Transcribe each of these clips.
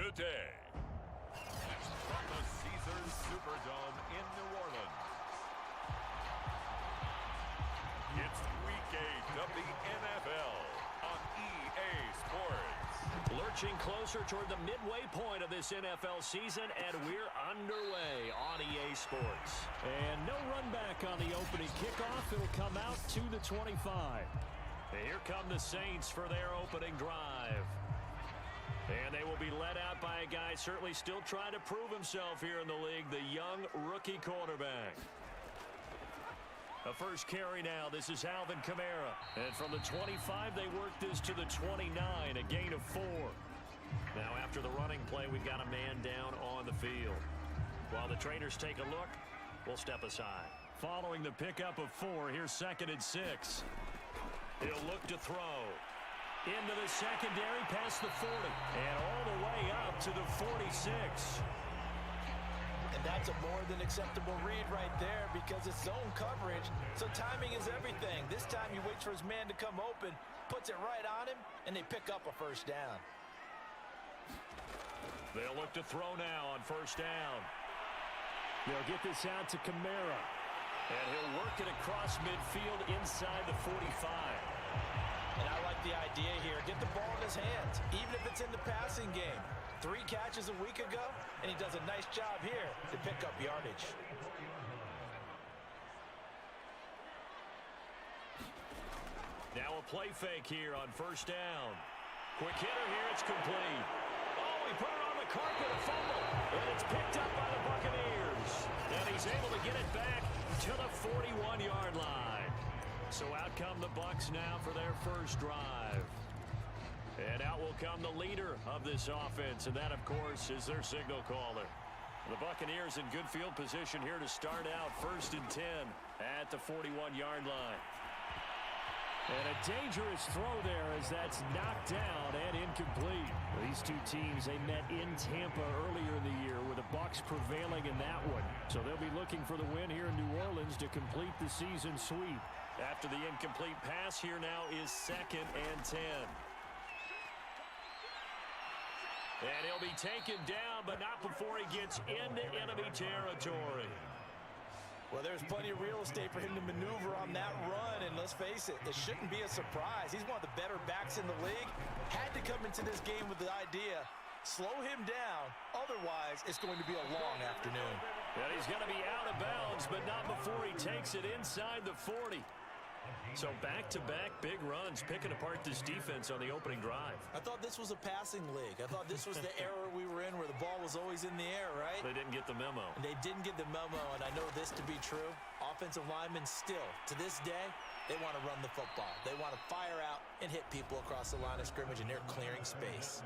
Today, from the Caesars Superdome in New Orleans, it's week 8 of the NFL on EA Sports. Lurching closer toward the midway point of this NFL season, and we're underway on EA Sports. And no run back on the opening kickoff. It'll come out to the 25. And here come the Saints for their opening drive. And they will be led out by a guy certainly still trying to prove himself here in the league, the young rookie quarterback. The first carry now, this is Alvin Kamara. And from the 25, they work this to the 29, a gain of 4. Now after the running play, we've got a man down on the field. While the trainers take a look, we'll step aside. Following the pickup of 4, here's 2nd and 6. He'll look to throw. Into the secondary, past the 40. And all the way up to the 46. And that's a more than acceptable read right there because it's zone coverage, so timing is everything. This time he waits for his man to come open, puts it right on him, and they pick up a first down. They'll look to throw now on first down. They'll get this out to Kamara. And he'll work it across midfield inside the 45. And I like the idea here. Get the ball in his hands, even if it's in the passing game. 3 catches a week ago, and he does a nice job here to pick up yardage. Now a play fake here on first down. Quick hitter here, it's complete. Oh, he put it on the carpet, a fumble. And it's picked up by the Buccaneers. And he's able to get it back to the 41-yard line. So out come the Bucs now for their first drive. And out will come the leader of this offense, and that, of course, is their signal caller. The Buccaneers in good field position here to start out 1st and 10 at the 41-yard line. And a dangerous throw there as that's knocked down and incomplete. These two teams, they met in Tampa earlier in the year with the Bucs prevailing in that one. So they'll be looking for the win here in New Orleans to complete the season sweep. After the incomplete pass, here now is 2nd and 10. And he'll be taken down, but not before he gets into enemy territory. Well, there's plenty of real estate for him to maneuver on that run, and let's face it, it shouldn't be a surprise. He's one of the better backs in the league. Had to come into this game with the idea, slow him down, otherwise it's going to be a long afternoon. And he's going to be out of bounds, but not before he takes it inside the 40. So back-to-back big runs, picking apart this defense on the opening drive. I thought this was a passing league. I thought this was the era we were in where the ball was always in the air, right? They didn't get the memo. And they didn't get the memo, and I know this to be true. Offensive linemen still, to this day, they want to run the football. They want to fire out and hit people across the line of scrimmage, and they're clearing space.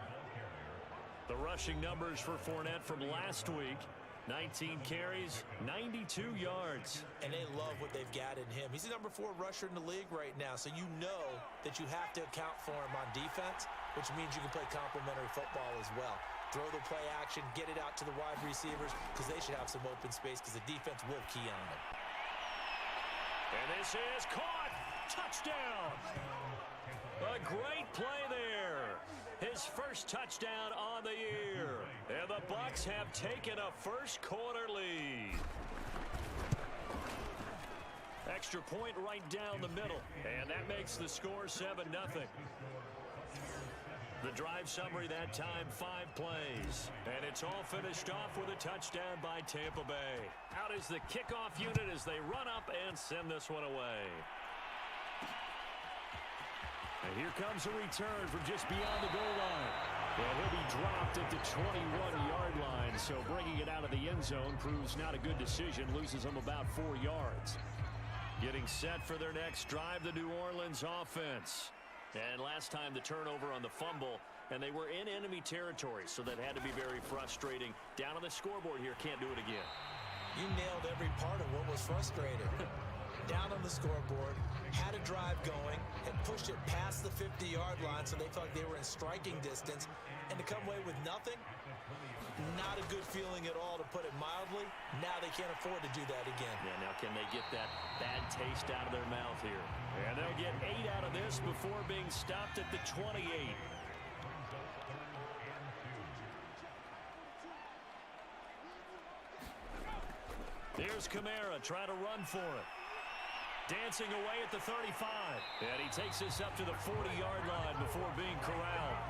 The rushing numbers for Fournette from last week. 19 carries, 92 yards. And they love what they've got in him. He's the number 4 rusher in the league right now, so you know that you have to account for him on defense, which means you can play complementary football as well. Throw the play action, get it out to the wide receivers, because they should have some open space, because the defense will key on them. And this is caught. Touchdown. A great play there. His first touchdown on the year. And the Bucs have taken a first quarter lead. Extra point right down the middle. And that makes the score 7-0. The drive summary that time, 5 plays. And it's all finished off with a touchdown by Tampa Bay. Out is the kickoff unit as they run up and send this one away. And here comes a return from just beyond the goal line. And he'll be dropped at the 21-yard line. So bringing it out of the end zone proves not a good decision. Loses them about 4 yards. Getting set for their next drive, the New Orleans offense. And last time the turnover on the fumble, and they were in enemy territory, so that had to be very frustrating. Down on the scoreboard here, can't do it again. You nailed every part of what was frustrating. Down on the scoreboard, had a drive going, had pushed it past the 50-yard line, so they felt like they were in striking distance, and to come away with nothing, not a good feeling at all, to put it mildly. Now they can't afford to do that again. Yeah, now can they get that bad taste out of their mouth here? And they'll get 8 out of this before being stopped at the 28. Here's Kamara trying to run for it. Dancing away at the 35. And he takes this up to the 40-yard line before being corralled.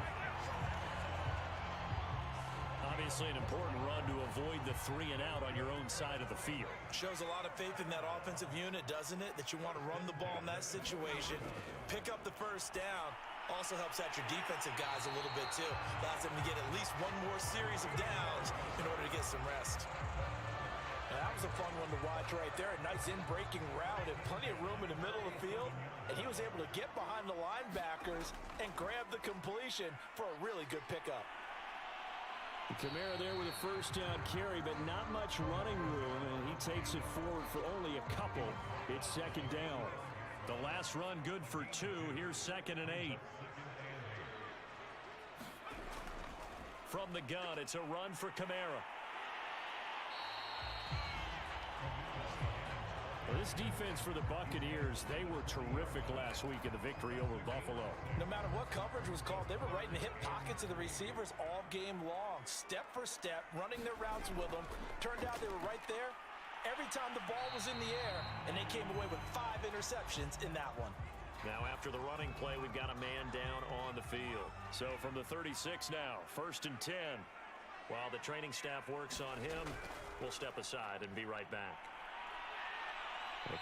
Obviously an important run to avoid the 3 and out on your own side of the field. Shows a lot of faith in that offensive unit, doesn't it? That you want to run the ball in that situation. Pick up the first down. Also helps out your defensive guys a little bit too. Allows them to get at least one more series of downs in order to get some rest. That was a fun one to watch right there. A nice in-breaking route and plenty of room in the middle of the field. And he was able to get behind the linebackers and grab the completion for a really good pickup. Kamara there with a first down carry, but not much running room, and he takes it forward for only a couple. It's second down. The last run good for 2. Here's 2nd and 8. From the gun, it's a run for Kamara. This defense for the Buccaneers, they were terrific last week in the victory over Buffalo. No matter what coverage was called, they were right in the hip pockets of the receivers all game long. Step for step, running their routes with them. Turned out they were right there every time the ball was in the air, and they came away with 5 interceptions in that one. Now after the running play, we've got a man down on the field. So from the 36 now, 1st and 10. While the training staff works on him, we'll step aside and be right back.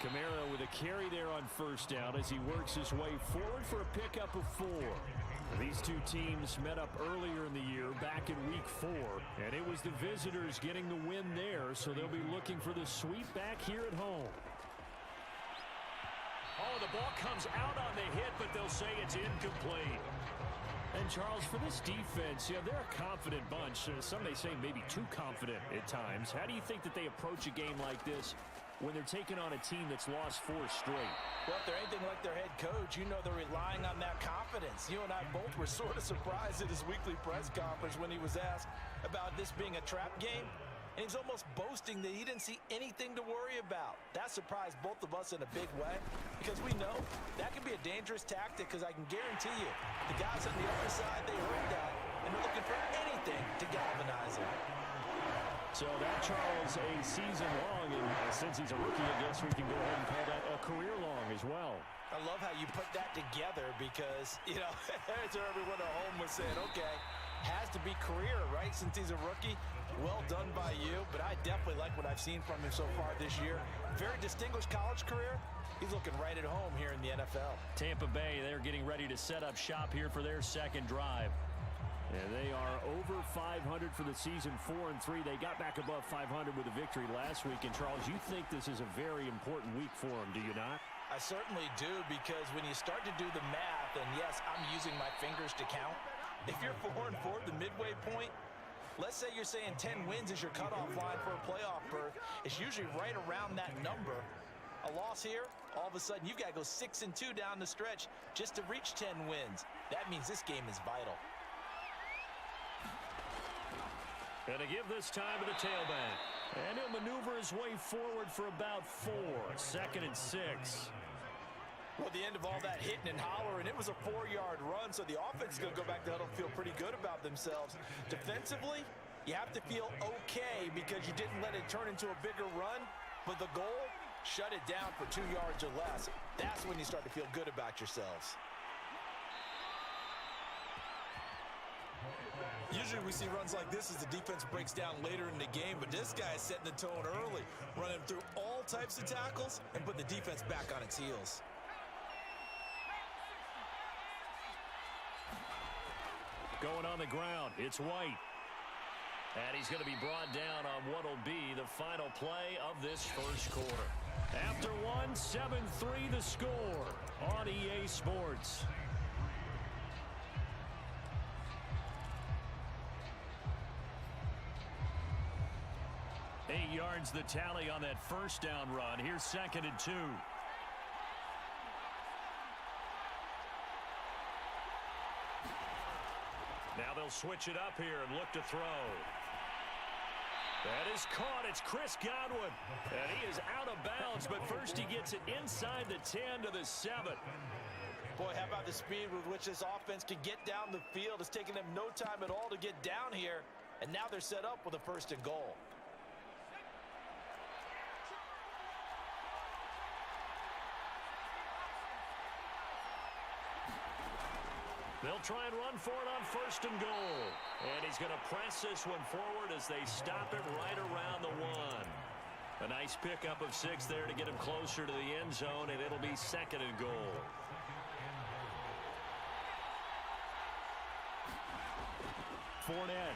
Kamara with a carry there on first down as he works his way forward for a pickup of 4. These two teams met up earlier in the year back in week 4, and it was the visitors getting the win there, so they'll be looking for the sweep back here at home. Oh, the ball comes out on the hit, but they'll say it's incomplete. And Charles, for this defense, they're a confident bunch. Some may say maybe too confident at times. How do you think that they approach a game like this when they're taking on a team that's lost 4 straight? Well, if they're anything like their head coach, you know they're relying on that confidence. You and I both were sort of surprised at his weekly press conference when he was asked about this being a trap game. And he was almost boasting that he didn't see anything to worry about. That surprised both of us in a big way because we know that can be a dangerous tactic because I can guarantee you the guys on the other side, they heard that, and they're looking for anything to galvanize him. So that, Charles, a season long, and since he's a rookie, I guess we can go ahead and call that a career long as well. I love how you put that together because, you know, as everyone at home was saying, okay, has to be career, right, since he's a rookie. Well done by you, but I definitely like what I've seen from him so far this year. Very distinguished college career. He's looking right at home here in the NFL. Tampa Bay, they're getting ready to set up shop here for their second drive. And they are over 500 for the season, 4-3. They got back above 500 with a victory last week. And, Charles, you think this is a very important week for them, do you not? I certainly do, because when you start to do the math, and yes, I'm using my fingers to count. If you're 4-4 at the midway point, let's say you're saying 10 wins is your cutoff line for a playoff berth. It's usually right around that number. A loss here, all of a sudden you've got to go 6-2 down the stretch just to reach 10 wins. That means this game is vital. And to give this time to the tailback. And he'll maneuver his way forward for about 4. 2nd and 6. Well, the end of all that hitting and hollering, it was a 4-yard run, so the offense is going to go back to huddle and feel pretty good about themselves. Defensively, you have to feel okay because you didn't let it turn into a bigger run, but the goal, shut it down for 2 yards or less. That's when you start to feel good about yourselves. Usually we see runs like this as the defense breaks down later in the game, but this guy is setting the tone early, running through all types of tackles and put the defense back on its heels. Going on the ground, it's White. And he's going to be brought down on what will be the final play of this first quarter. After one, 7-3 the score on EA Sports. 8 yards the tally on that first down run. Here's 2nd and 2. Now they'll switch it up here and look to throw. That is caught. It's Chris Godwin. And he is out of bounds, but first he gets it inside the 10 to the 7. Boy, how about the speed with which this offense can get down the field? It's taken them no time at all to get down here. And now they're set up with a 1st and goal. They'll try and run for it on 1st and goal. And he's going to press this one forward as they stop it right around the 1. A nice pickup of 6 there to get him closer to the end zone, and it'll be 2nd and goal. Fournette.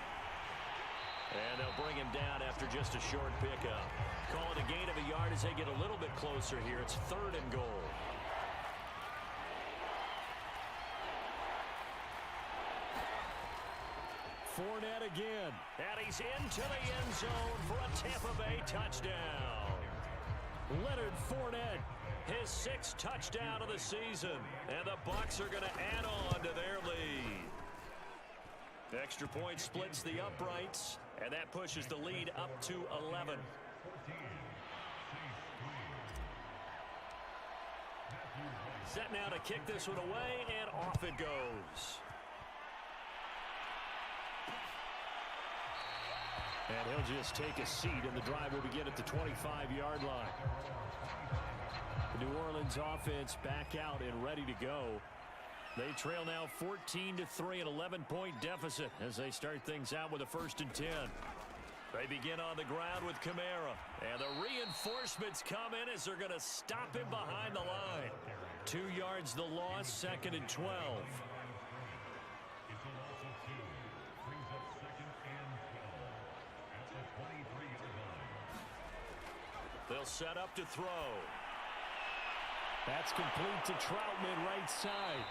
And they'll bring him down after just a short pickup. Call it a gain of a yard as they get a little bit closer here. It's 3rd and goal. Fournette again. And he's into the end zone for a Tampa Bay touchdown. Leonard Fournette. His 6th touchdown of the season. And the Bucs are going to add on to their lead. Extra point splits the uprights. And that pushes the lead up to 11. Set now to kick this one away, and off it goes. And he'll just take a seat, and the drive will begin at the 25-yard line. The New Orleans offense back out and ready to go. They trail now 14-3, an 11-point deficit as they start things out with a 1st and 10. They begin on the ground with Kamara. And the reinforcements come in as they're going to stop him behind the line. 2 yards the loss, 2nd and 12. They'll set up to throw. That's complete to Troutman, right side.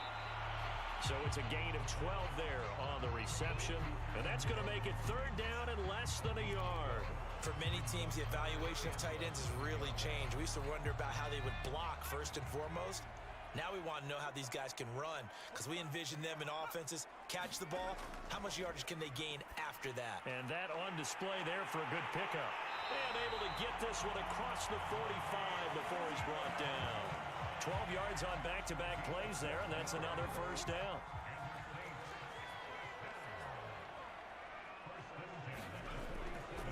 So it's a gain of 12 there on the reception. And that's going to make it 3rd down and less than a yard. For many teams, the evaluation of tight ends has really changed. We used to wonder about how they would block first and foremost. Now we want to know how these guys can run, because we envision them in offenses catch the ball. How much yardage can they gain after that? And that on display there for a good pickup. And able to get this one across the 45 before he's brought down. 12 yards on back-to-back plays there, and that's another 1st down.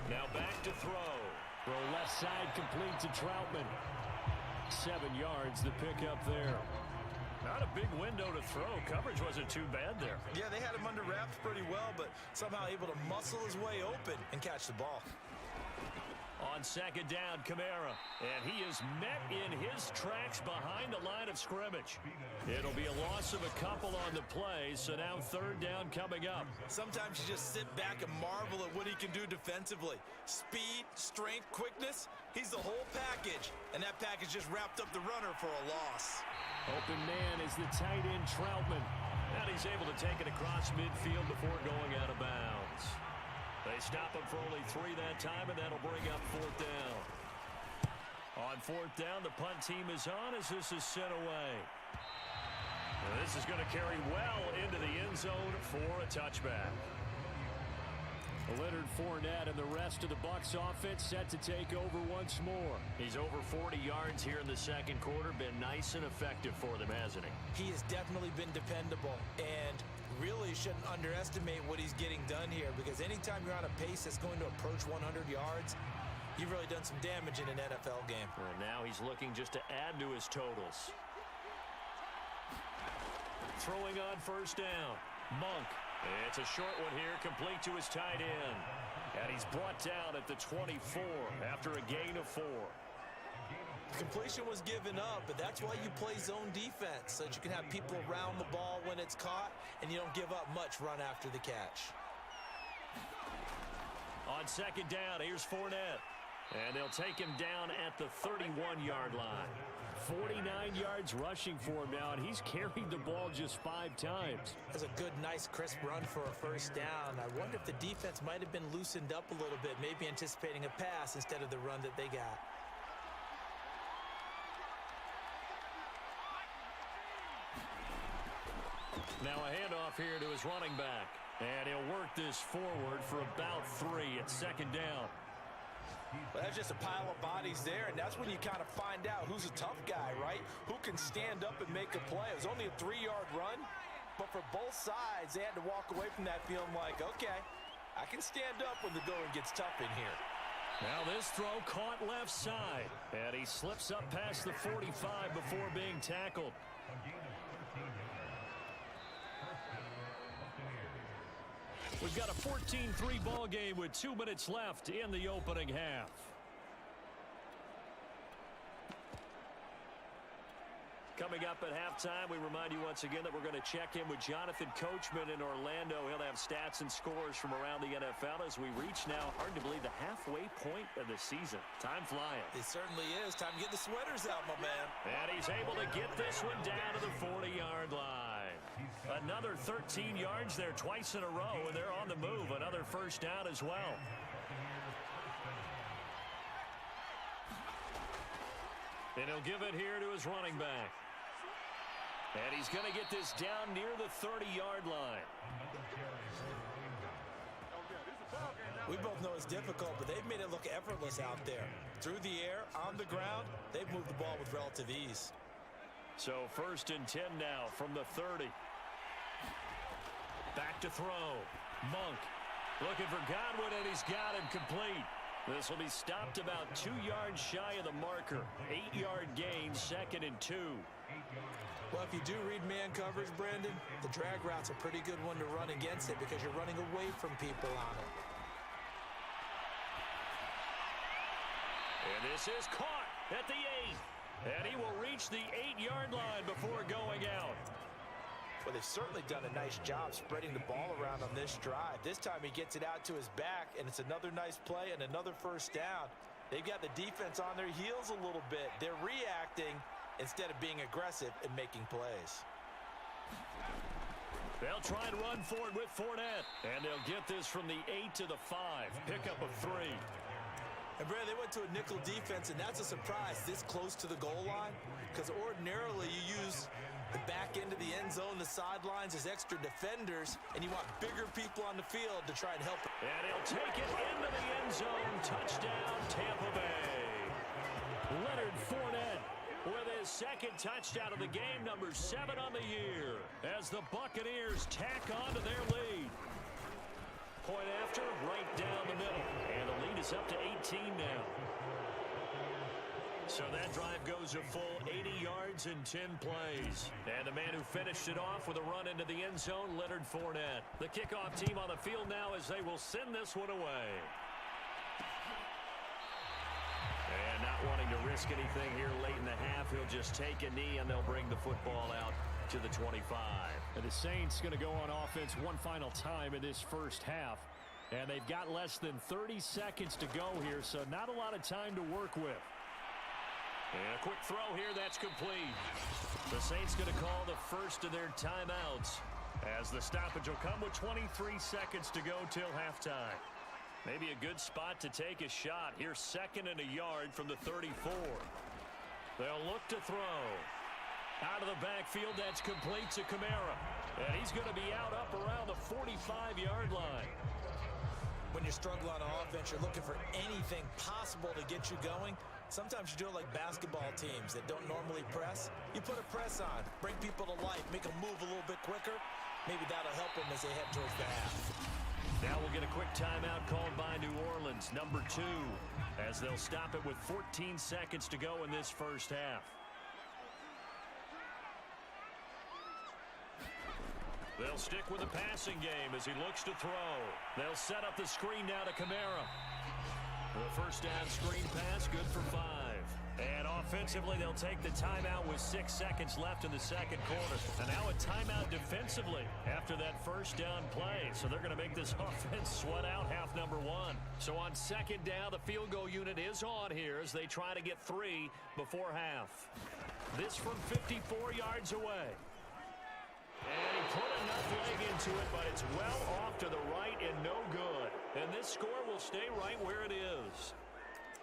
Now back to throw. Throw left side complete to Troutman. 7 yards the pickup there. Not a big window to throw. Coverage wasn't too bad there. Yeah, they had him under wraps pretty well, but somehow able to muscle his way open and catch the ball. On 2nd down, Kamara. And he is met in his tracks behind the line of scrimmage. It'll be a loss of a couple on the play, so now 3rd down coming up. Sometimes you just sit back and marvel at what he can do defensively. Speed, strength, quickness, he's the whole package. And that package just wrapped up the runner for a loss. Open man is the tight end, Troutman. And he's able to take it across midfield before going out of bounds. They stop him for only 3 that time, and that'll bring up 4th down. On 4th down, the punt team is on as this is sent away. And this is going to carry well into the end zone for a touchback. Leonard Fournette and the rest of the Bucs offense set to take over once more. He's over 40 yards here in the 2nd quarter. Been nice and effective for them, hasn't he? He has definitely been dependable, and really shouldn't underestimate what he's getting done here, because anytime you're on a pace that's going to approach 100 yards, you've really done some damage in an NFL game. And now he's looking just to add to his totals. Throwing on 1st down. Monk. It's a short one here, complete to his tight end. And he's brought down at the 24 after a gain of 4. Completion was given up, but that's why you play zone defense, so that you can have people around the ball when it's caught, and you don't give up much run after the catch. On 2nd down, here's Fournette. And they'll take him down at the 31-yard line. 49 yards rushing for him now, and he's carried the ball just 5 times. That's a good, nice, crisp run for a 1st down. I wonder if the defense might have been loosened up a little bit, maybe anticipating a pass instead of the run that they got. Now a handoff here to his running back. And he'll work this forward for about 3 at 2nd down. Well, that's just a pile of bodies there, and that's when you kind of find out who's a tough guy, right? Who can stand up and make a play. It was only a 3-yard run, but for both sides, they had to walk away from that feeling like, okay, I can stand up when the going gets tough in here. Now this throw caught left side, and he slips up past the 45 before being tackled. We've got a 14-3 ball game with 2 minutes left in the opening half. Coming up at halftime, we remind you once again that we're going to check in with Jonathan Coachman in Orlando. He'll have stats and scores from around the NFL as we reach now, hard to believe, the halfway point of the season. Time flying. It certainly is. Time to get the sweaters out, my man. And he's able to get this one down to the 40-yard line. Another 13 yards there twice in a row, and they're on the move. Another first down as well. And he'll give it here to his running back. And he's going to get this down near the 30-yard line. We both know it's difficult, but they've made it look effortless out there. Through the air, on the ground, they've moved the ball with relative ease. So 1st and 10 now from the 30. Back to throw. Monk looking for Godwin, and he's got him complete. This will be stopped about 2 yards shy of the marker. 8-yard gain, 2nd and 2. Well, if you do read man coverage, Brandon, the drag route's a pretty good one to run against it because you're running away from people on it. And this is caught at the 8. And he will reach the 8-yard line before going out. Well, they've certainly done a nice job spreading the ball around on this drive. This time he gets it out to his back, and it's another nice play and another first down. They've got the defense on their heels a little bit. They're reacting instead of being aggressive and making plays. They'll try and run for it with Fournette. And they'll get this from the 8 to the 5. Pickup of 3. And, Brad, they went to a nickel defense, and that's a surprise this close to the goal line because ordinarily you use the back end of the end zone, the sidelines as extra defenders, and you want bigger people on the field to try and help. And he'll take it into the end zone. Touchdown, Tampa Bay. Leonard Fournette with his 2nd touchdown of the game, number 7 on the year, as the Buccaneers tack on to their lead. Point after, right down the middle. And the lead is up to 18 now. So that drive goes a full 80 yards in 10 plays. And the man who finished it off with a run into the end zone, Leonard Fournette. The kickoff team on the field now as they will send this one away. And not wanting to risk anything here late in the half, he'll just take a knee and they'll bring the football out to the 25. And the Saints going to go on offense one final time in this first half. And they've got less than 30 seconds to go here, so not a lot of time to work with. And a quick throw here, that's complete. The Saints going to call the first of their timeouts as the stoppage will come with 23 seconds to go till halftime. Maybe a good spot to take a shot. Here's 2nd and a yard from the 34. They'll look to throw. Out of the backfield, that's complete to Kamara. And he's going to be out up around the 45-yard line. When you're struggling on offense, you're looking for anything possible to get you going. Sometimes you do it like basketball teams that don't normally press. You put a press on, bring people to life, make them move a little bit quicker. Maybe that'll help them as they head towards the half. Now we'll get a quick timeout called by New Orleans, number 2, as they'll stop it with 14 seconds to go in this first half. They'll stick with the passing game as he looks to throw. They'll set up the screen now to Kamara. The first down screen pass, good for 5. And offensively, they'll take the timeout with 6 seconds left in the second quarter. And now a timeout defensively after that first down play. So they're going to make this offense sweat out half number 1. So on 2nd down, the field goal unit is on here as they try to get 3 before half. This from 54 yards away. And he put enough leg into it, but it's well off to the right and no good. And this score will stay right where it is.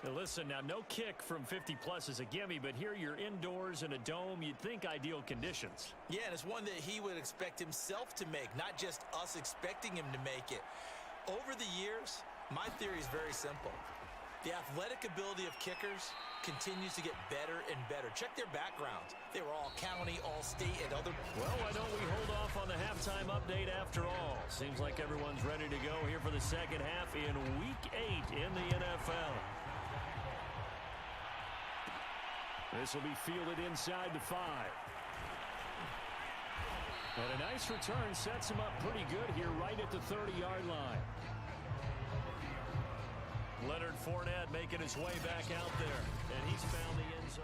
Now listen, now no kick from 50-plus is a gimme, but here you're indoors in a dome. You'd think ideal conditions. Yeah, and it's one that he would expect himself to make, not just us expecting him to make it. Over the years, my theory is very simple. The athletic ability of kickers continues to get better and better. Check their backgrounds. They were all county, all state, and other. Well, why don't we hold off on the halftime update after all? Seems like everyone's ready to go here for the second half in Week 8 in the NFL. This will be fielded inside the 5. And a nice return sets him up pretty good here right at the 30-yard line. Leonard Fournette making his way back out there, and he's found the end zone.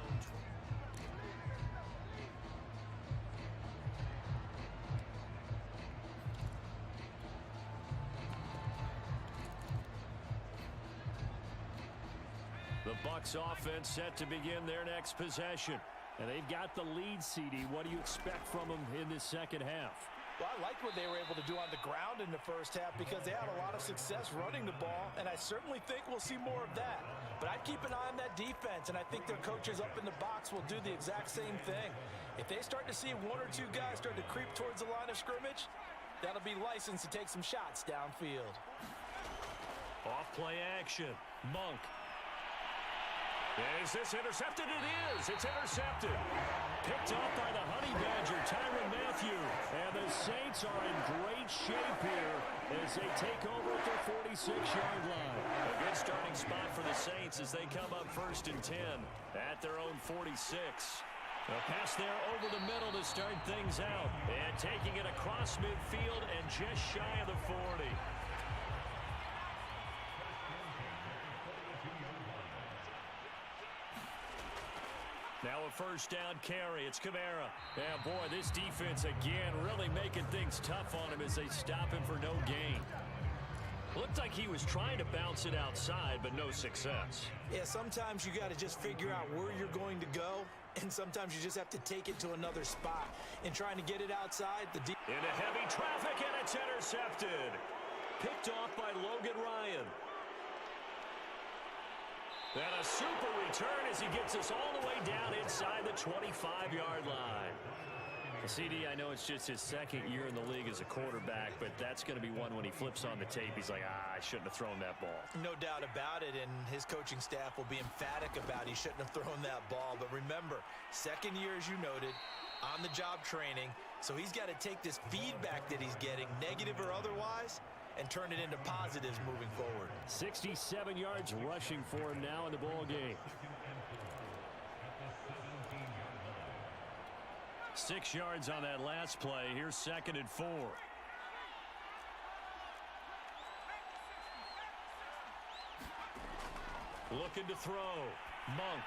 The Bucs offense set to begin their next possession. And they've got the lead, CD. What do you expect from them in this second half? Well, I like what they were able to do on the ground in the first half because they had a lot of success running the ball, and I certainly think we'll see more of that. But I'd keep an eye on that defense, and I think their coaches up in the box will do the exact same thing. If they start to see one or two guys start to creep towards the line of scrimmage, that'll be licensed to take some shots downfield. Off play action. Monk. Is this intercepted? It is. It's intercepted. Picked off by the Honey Badger, Tyrann Mathieu. And the Saints are in great shape here as they take over at their 46-yard line. A good starting spot for the Saints as they come up 1st and 10 at their own 46. A pass there over the middle to start things out. And taking it across midfield and just shy of the 40. Now a 1st down carry. It's Kamara. Yeah, boy, this defense again really making things tough on him as they stop him for no gain. Looked like he was trying to bounce it outside, but no success. Yeah, sometimes you got to just figure out where you're going to go, and sometimes you just have to take it to another spot. And trying to get it outside, into heavy traffic, and it's intercepted. Picked off by Logan Ryan. And a super return as he gets us all the way down inside the 25-yard line. CD, I know it's just his second year in the league as a quarterback, but that's going to be one when he flips on the tape. He's like, I shouldn't have thrown that ball. No doubt about it, and his coaching staff will be emphatic about he shouldn't have thrown that ball. But remember, second year, as you noted, on-the-job training, so he's got to take this feedback that he's getting, negative or otherwise, and turn it into positives moving forward. 67 yards rushing for him now in the ball game. 6 yards on that last play. Here's 2nd and 4. Looking to throw. Monk.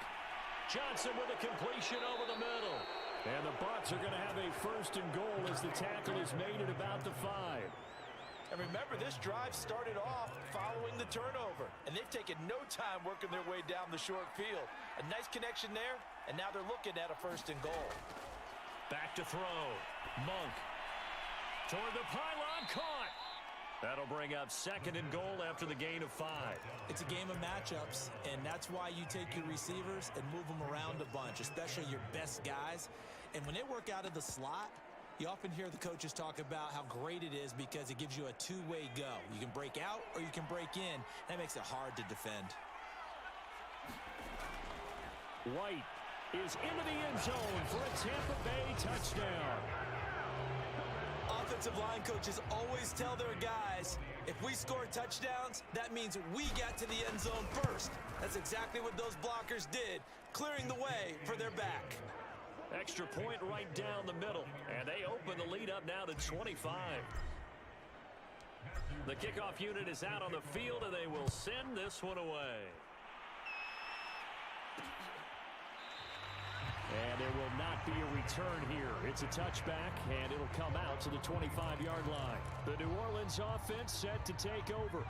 Johnson with a completion over the middle. And the Bucs are going to have a 1st and goal as the tackle is made at about the 5. And remember, this drive started off following the turnover, and they've taken no time working their way down the short field. A nice connection there, and now they're looking at a 1st and goal. Back to throw. Monk. Toward the pylon, caught. That'll bring up 2nd and goal after the gain of 5. It's a game of matchups, and that's why you take your receivers and move them around a bunch, especially your best guys. And when they work out of the slot, you often hear the coaches talk about how great it is because it gives you a two-way go. You can break out or you can break in. That makes it hard to defend. White is into the end zone for a Tampa Bay touchdown. Offensive line coaches always tell their guys, if we score touchdowns, that means we get to the end zone first. That's exactly what those blockers did, clearing the way for their back. Extra point right down the middle, and they open the lead up now to 25. The kickoff unit is out on the field, and they will send this one away. And there will not be a return here. It's a touchback, and it'll come out to the 25-yard line. The New Orleans offense set to take over.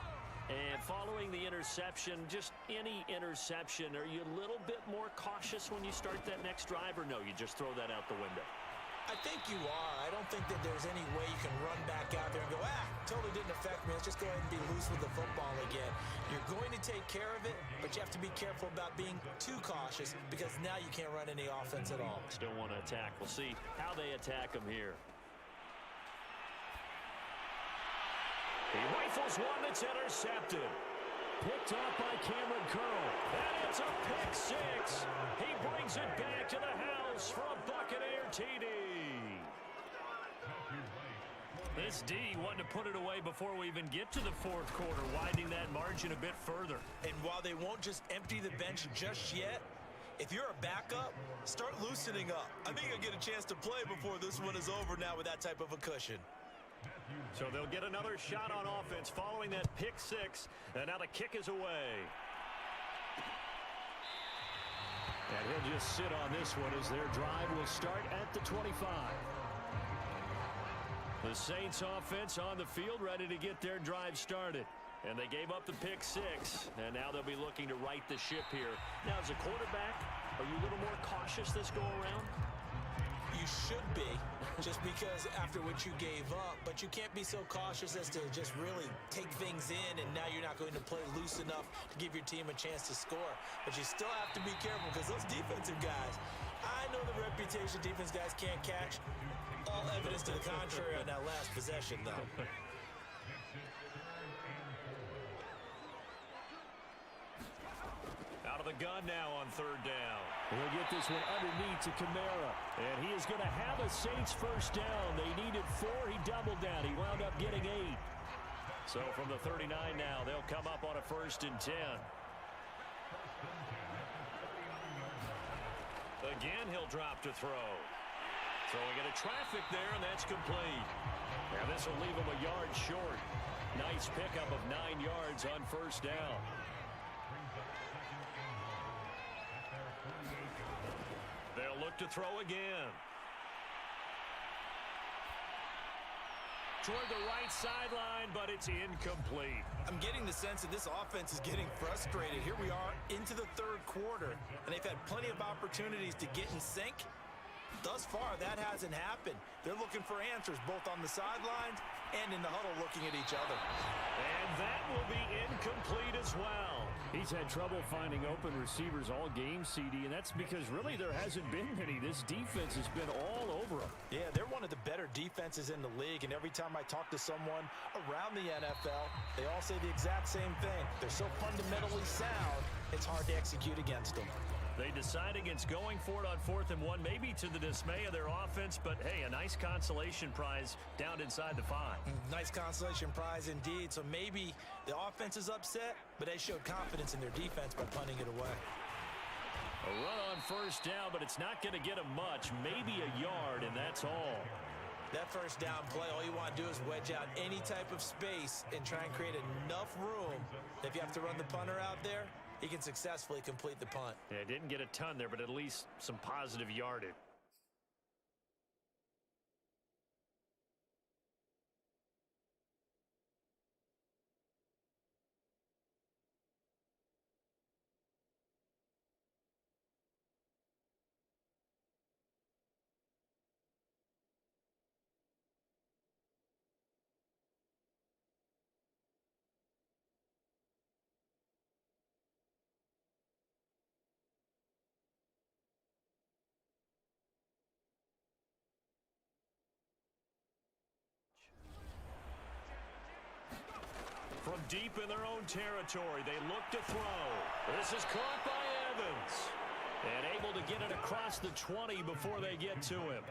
And following the interception, just any interception, are you a little bit more cautious when you start that next drive, or no, you just throw that out the window? I think you are. I don't think that there's any way you can run back out there and go, totally didn't affect me. Let's just go ahead and be loose with the football again. You're going to take care of it, but you have to be careful about being too cautious because now you can't run any offense at all. Still want to attack. We'll see how they attack them here. He rifles one that's intercepted. Picked off by Cameron Curl. And it's a pick six. He brings it back to the house for a Buccaneer TD. This D wanted to put it away before we even get to the fourth quarter, widening that margin a bit further. And while they won't just empty the bench just yet, If you're a backup, start loosening up. I think you'll get a chance to play before this one is over now with that type of a cushion. So they'll get another shot on offense following that pick six. And now the kick is away. And he'll just sit on this one as their drive will start at the 25. The Saints offense on the field ready to get their drive started. And they gave up the pick six, and now they'll be looking to right the ship here. Now, as a quarterback, are you a little more cautious this go-around? You should be, just because after what you gave up, but you can't be so cautious as to just really take things in, and now you're not going to play loose enough to give your team a chance to score. But you still have to be careful because those defensive guys, I know the reputation defense guys can't catch. All evidence to the contrary on that last possession, though. Out of the gun now on third down. He'll get this one underneath to Kamara. And he is going to have a Saints first down. They needed 4. He doubled down. He wound up getting 8. So from the 39 now, they'll come up on a 1st and 10. Again, he'll drop to throw. Throwing into traffic there, and that's complete. Now this will leave him a yard short. Nice pickup of 9 yards on first down. They'll look to throw again. Toward the right sideline, but it's incomplete. I'm getting the sense that this offense is getting frustrated. Here we are into the third quarter, and they've had plenty of opportunities to get in sync. Thus far, that hasn't happened. They're looking for answers both on the sidelines and in the huddle looking at each other. And that will be incomplete as well. He's had trouble finding open receivers all game, CD, and that's because really there hasn't been many. This defense has been all over them. Yeah, they're one of the better defenses in the league, and every time I talk to someone around the NFL, they all say the exact same thing. They're so fundamentally sound, it's hard to execute against them. They decide against going for it on 4th and 1, maybe to the dismay of their offense, but hey, a nice consolation prize down inside the 5. Nice consolation prize indeed. So maybe the offense is upset, but they showed confidence in their defense by punting it away. A run on first down, but it's not going to get them much, maybe a yard, and that's all. That first down play, all you want to do is wedge out any type of space and try and create enough room. If you have to run the punter out there, he can successfully complete the punt. Yeah, didn't get a ton there, but at least some positive yardage. From deep in their own territory, they look to throw. This is caught by Evans. And able to get it across the 20 before they get to him.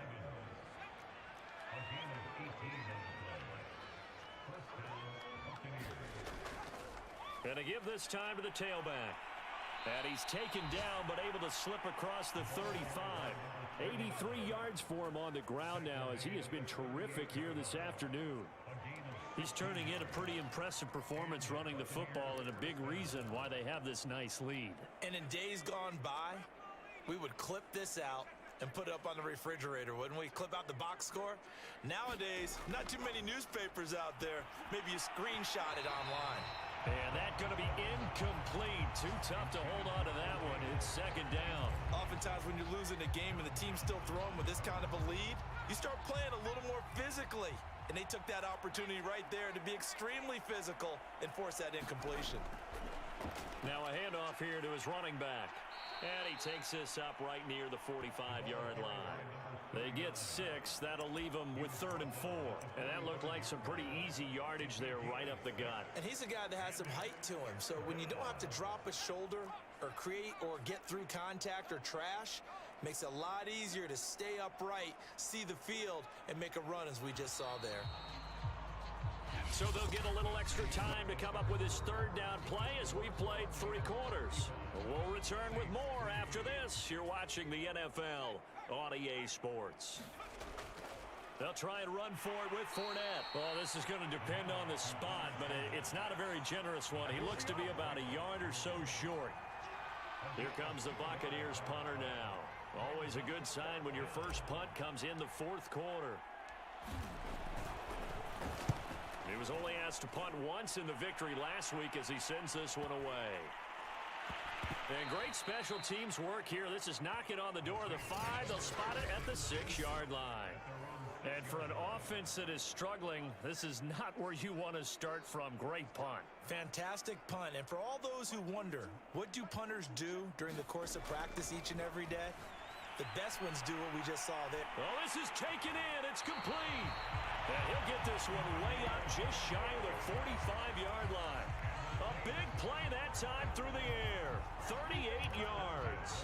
And to give this time to the tailback. And he's taken down, but able to slip across the 35. 83 yards for him on the ground now, as he has been terrific here this afternoon. He's turning in a pretty impressive performance running the football, and a big reason why they have this nice lead. And in days gone by, we would clip this out and put it up on the refrigerator, wouldn't we? Clip out the box score. Nowadays, not too many newspapers out there. Maybe you screenshot it online. And that's going to be incomplete. Too tough to hold on to that one. It's second down. Oftentimes when you're losing a game and the team's still throwing with this kind of a lead, you start playing a little more physically. And they took that opportunity right there to be extremely physical and force that incompletion. Now a handoff here to his running back. And he takes this up right near the 45-yard line. They get 6. That'll leave them with 3rd and 4. And that looked like some pretty easy yardage there right up the gut. And he's a guy that has some height to him. So when you don't have to drop a shoulder or create or get through contact or trash, makes it a lot easier to stay upright, see the field, and make a run as we just saw there. So they'll get a little extra time to come up with his third down play as we played 3 quarters. We'll return with more after this. You're watching the NFL on EA Sports. They'll try and run for it with Fournette. Well, this is going to depend on the spot, but it's not a very generous one. He looks to be about a yard or so short. Here comes the Buccaneers punter now. Always a good sign when your first punt comes in the 4th quarter. He was only asked to punt once in the victory last week as he sends this one away. And great special teams work here. This is knocking on the door of the 5. They'll spot it at the 6-yard line. And for an offense that is struggling, this is not where you want to start from. Great punt. Fantastic punt. And for all those who wonder, what do punters do during the course of practice each and every day? The best ones do what we just saw there. Well, this is taken in. It's complete. And he'll get this one way up just shy of the 45-yard line. A big play that time through the air. 38 yards.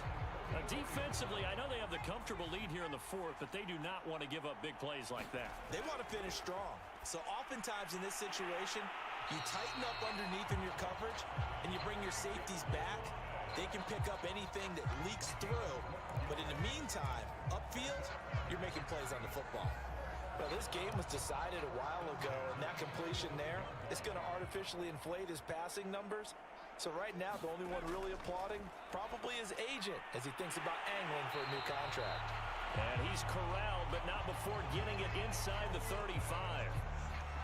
Defensively, I know they have the comfortable lead here in the 4th, but they do not want to give up big plays like that. They want to finish strong. So oftentimes in this situation, you tighten up underneath in your coverage, and you bring your safeties back. They can pick up anything that leaks through. But in the meantime, upfield, you're making plays on the football. Well, this game was decided a while ago, and that completion there is going to artificially inflate his passing numbers. So right now, the only one really applauding probably his agent as he thinks about angling for a new contract. And he's corralled, but not before getting it inside the 35.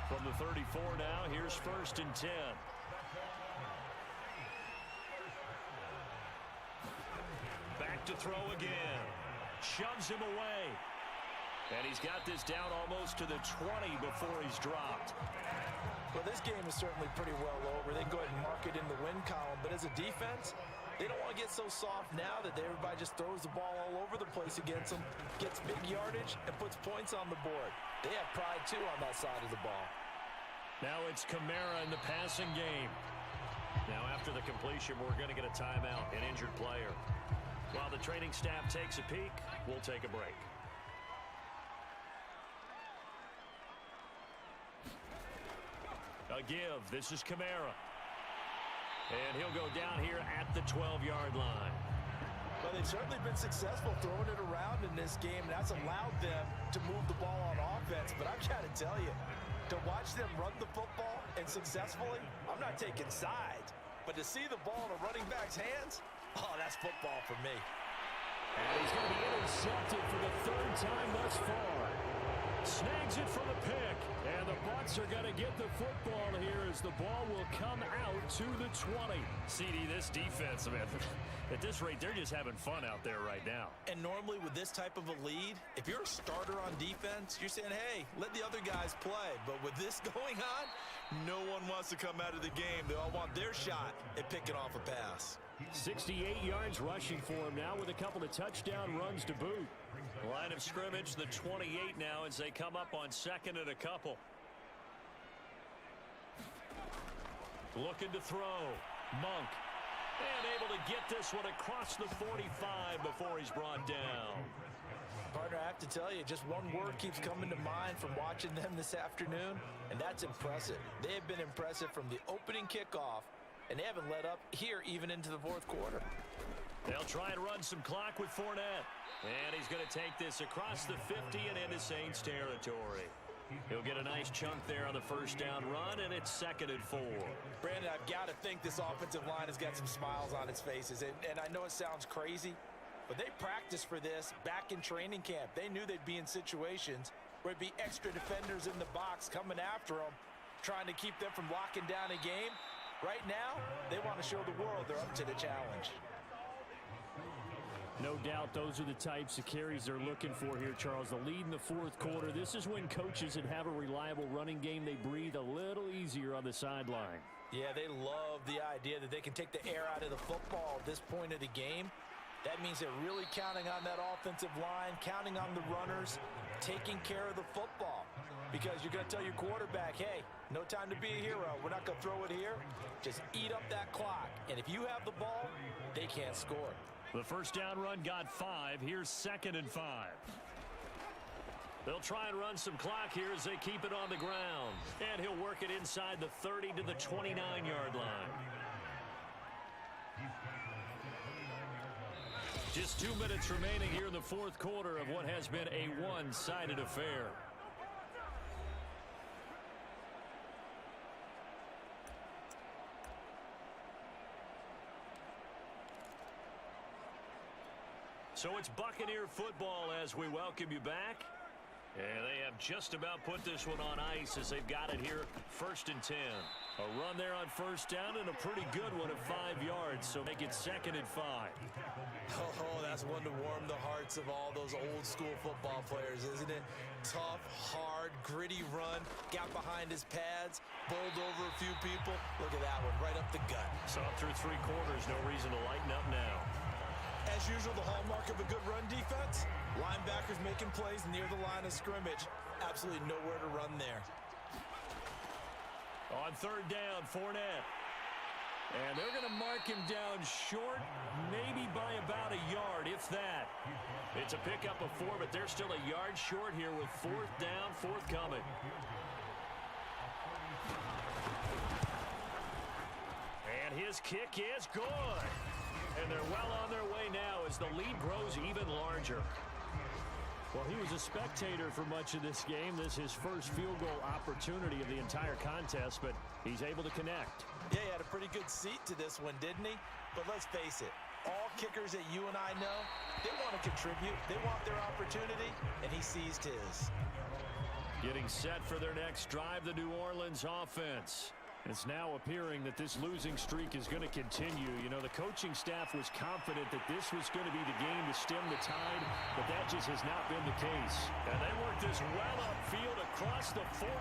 From the 34 now, here's 1st and 10. Back to throw again. Shoves him away. And he's got this down almost to the 20 before he's dropped. Well, this game is certainly pretty well over. They can go ahead and mark it in the win column. But as a defense, they don't want to get so soft now that everybody just throws the ball all over the place against them, gets big yardage, and puts points on the board. They have pride, too, on that side of the ball. Now it's Kamara in the passing game. Now after the completion, we're going to get a timeout, an injured player. While the training staff takes a peek, we'll take a break. A give. This is Kamara. And he'll go down here at the 12-yard line. Well, they've certainly been successful throwing it around in this game. And that's allowed them to move the ball on offense. But I've got to tell you, to watch them run the football and successfully, I'm not taking sides. But to see the ball in a running back's hands, oh, that's football for me. And he's going to be intercepted for the 3rd time thus far. Snags it for the pick. And the Bucs are going to get the football here as the ball will come out to the 20. CD, this defense, man, at this rate, they're just having fun out there right now. And normally with this type of a lead, if you're a starter on defense, you're saying, hey, let the other guys play. But with this going on, no one wants to come out of the game. They all want their shot at picking off a pass. 68 yards rushing for him now with a couple of touchdown runs to boot. Line of scrimmage, the 28 now as they come up on 2nd and a couple. Looking to throw. Monk. And able to get this one across the 45 before he's brought down. Partner, I have to tell you, just one word keeps coming to mind from watching them this afternoon, and that's impressive. They have been impressive from the opening kickoff, and they haven't let up here even into the 4th quarter. They'll try and run some clock with Fournette. And he's going to take this across the 50 and into Saints territory. He'll get a nice chunk there on the 1st down run, and it's 2nd and 4. Brandon, I've got to think this offensive line has got some smiles on its faces. And I know it sounds crazy, but they practiced for this back in training camp. They knew they'd be in situations where it'd be extra defenders in the box coming after them, trying to keep them from locking down a game. Right now, they want to show the world they're up to the challenge. No doubt those are the types of carries they're looking for here, Charles. The lead in the 4th quarter. This is when coaches that have a reliable running game, they breathe a little easier on the sideline. Yeah, they love the idea that they can take the air out of the football at this point of the game. That means they're really counting on that offensive line, counting on the runners, taking care of the football. Because you're going to tell your quarterback, hey, no time to be a hero. We're not going to throw it here. Just eat up that clock. And if you have the ball, they can't score. The 1st down run got 5. Here's 2nd and 5. They'll try and run some clock here as they keep it on the ground. And he'll work it inside the 30 to the 29-yard line. Just 2 minutes remaining here in the fourth quarter of what has been a one-sided affair. So it's Buccaneer football as we welcome you back. And they have just about put this one on ice as they've got it here, 1st and 10. A run there on first down and a pretty good one at 5 yards, so make it 2nd and 5. Oh, that's one to warm the hearts of all those old school football players, isn't it? Tough, hard, gritty run, got behind his pads, bowled over a few people. Look at that one, right up the gut. So up through 3 quarters, no reason to lighten up now. As usual, the hallmark of a good run defense, linebackers making plays near the line of scrimmage. Absolutely nowhere to run there. On 3rd down, Fournette. And they're going to mark him down short, maybe by about a yard, if that. It's a pickup of 4, but they're still a yard short here with 4th down, forthcoming. And his kick is good. And they're well on their way now as the lead grows even larger. Well, he was a spectator for much of this game. This is his first field goal opportunity of the entire contest, but he's able to connect. Yeah, he had a pretty good seat to this one, didn't he? But let's face it, all kickers that you and I know, they want to contribute. They want their opportunity, and he seized his. Getting set for their next drive, the New Orleans offense. It's now appearing that this losing streak is going to continue. You know, the coaching staff was confident that this was going to be the game to stem the tide, but that just has not been the case. And they work this well upfield across the 45.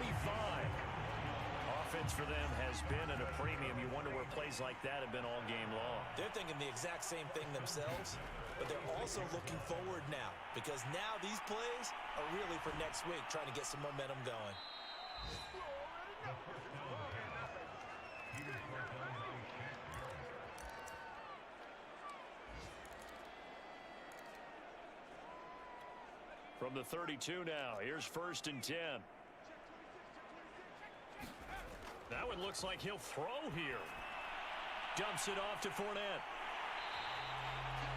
Offense for them has been at a premium. You wonder where plays like that have been all game long. They're thinking the exact same thing themselves, but they're also looking forward now because now these plays are really for next week, trying to get some momentum going. From the 32 now, here's 1st and 10. That one looks like he'll throw here. Dumps it off to Fournette.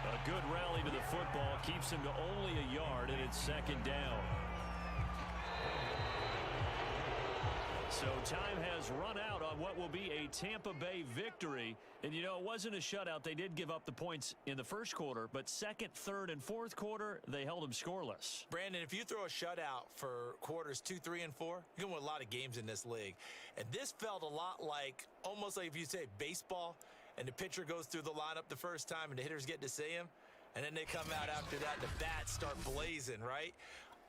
A good rally to the football keeps him to only a yard, and it's 2nd down. So time has run out on what will be a Tampa Bay victory. And, you know, it wasn't a shutout. They did give up the points in the first quarter, but 2nd, 3rd, and 4th quarter, they held them scoreless. Brandon, if you throw a shutout for quarters 2, 3, and 4, you're going to win a lot of games in this league. And this felt a lot like, almost like if you say baseball, and the pitcher goes through the lineup the first time, and the hitters get to see him, and then they come out after that, and the bats start blazing, right?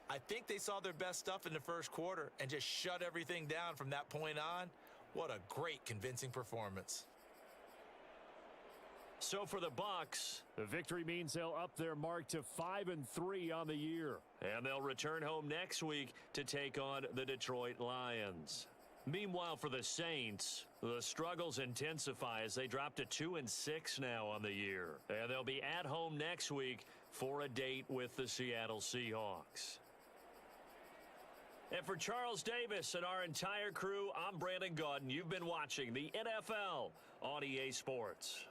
I think they saw their best stuff in the first quarter and just shut everything down from that point on. What a great, convincing performance. So for the Bucs, the victory means they'll up their mark to 5-3 on the year. And they'll return home next week to take on the Detroit Lions. Meanwhile, for the Saints, the struggles intensify as they drop to 2-6 now on the year. And they'll be at home next week for a date with the Seattle Seahawks. And for Charles Davis and our entire crew, I'm Brandon Gaudin. You've been watching the NFL on EA Sports.